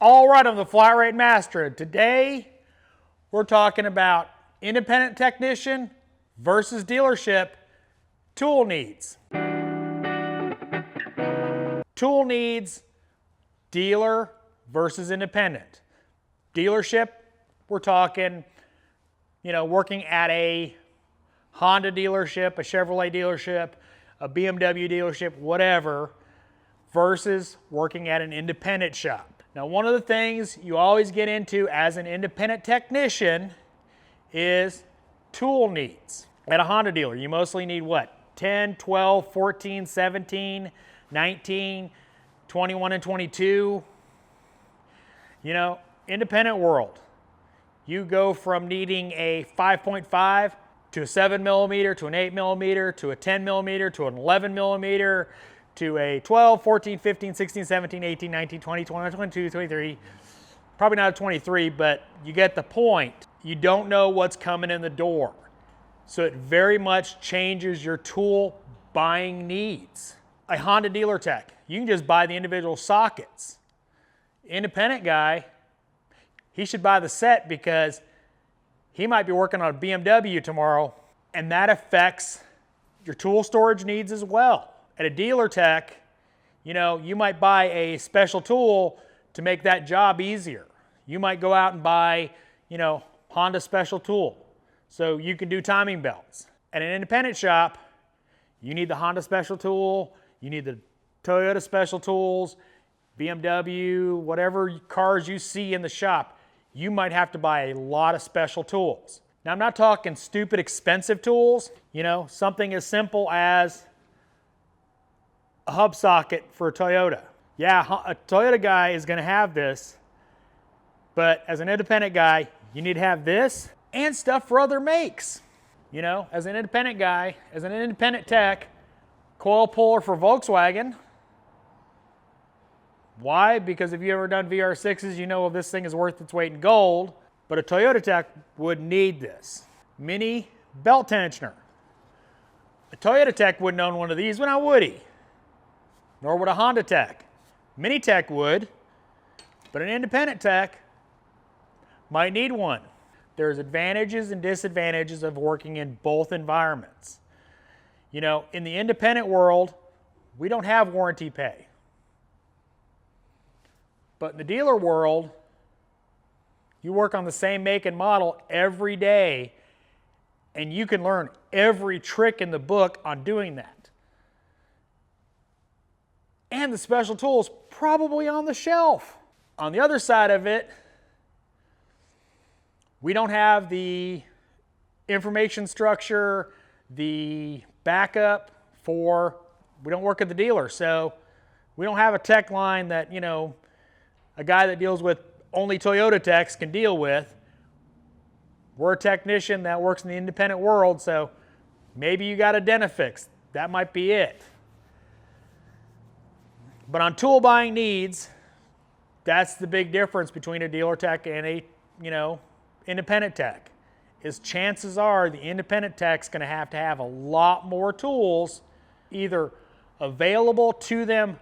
All right, I'm the Flat Rate Master. Today, we're talking about independent technician versus dealership tool needs. Tool needs, dealer versus independent. Dealership, we're talking, working at a Honda dealership, a Chevrolet dealership, a BMW dealership, whatever, versus working at an independent shop. Now, one of the things you always get into as an independent technician is tool needs. At a Honda dealer, you mostly need what? 10, 12, 14, 17, 19, 21, and 22. Independent world. You go from needing a 5.5 to a 7 millimeter, to an 8 millimeter, to a 10 millimeter, to an 11 millimeter, to a 12, 14, 15, 16, 17, 18, 19, 20, 21, 22, 23. Probably not a 23, but you get the point. You don't know what's coming in the door. So it very much changes your tool buying needs. A Honda dealer tech, you can just buy the individual sockets. Independent guy, he should buy the set because he might be working on a BMW tomorrow, and that affects your tool storage needs as well. At a dealer tech, you might buy a special tool to make that job easier. You might go out and buy, Honda special tool so you can do timing belts. At an independent shop, you need the Honda special tool, you need the Toyota special tools, BMW, whatever cars you see in the shop, you might have to buy a lot of special tools. Now, I'm not talking stupid expensive tools, something as simple as a hub socket for a Toyota. Yeah, a Toyota guy is going to have this, but as an independent guy, you need to have this and stuff for other makes. As an independent guy, as an independent tech, coil puller for Volkswagen. Why? Because if you ever done VR6s, you know this thing is worth its weight in gold, but a Toyota tech would need this. Mini belt tensioner. A Toyota tech wouldn't own one of these, now would he? Nor would a Honda tech. Mini tech would, but an independent tech might need one. There's advantages and disadvantages of working in both environments. In the independent world, we don't have warranty pay. But in the dealer world, you work on the same make and model every day, and you can learn every trick in the book on doing that. And the special tools probably on the shelf. On the other side of it, we don't have the information structure, the backup we don't work at the dealer, so we don't have a tech line that, a guy that deals with only Toyota techs can deal with. We're a technician that works in the independent world, so maybe you got a Denafix. That might be it. But on tool buying needs, that's the big difference between a dealer tech and a, independent tech. Is chances are the independent tech's going to have a lot more tools either available to them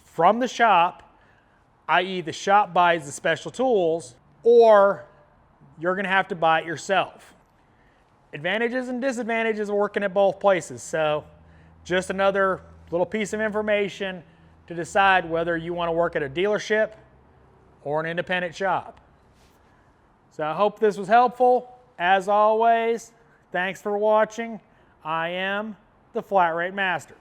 from the shop, i.e. the shop buys the special tools, or you're going to have to buy it yourself. Advantages and disadvantages of working at both places. So just another little piece of information to decide whether you want to work at a dealership or an independent shop. So I hope this was helpful. As always, thanks for watching. I am the Flat Rate Master.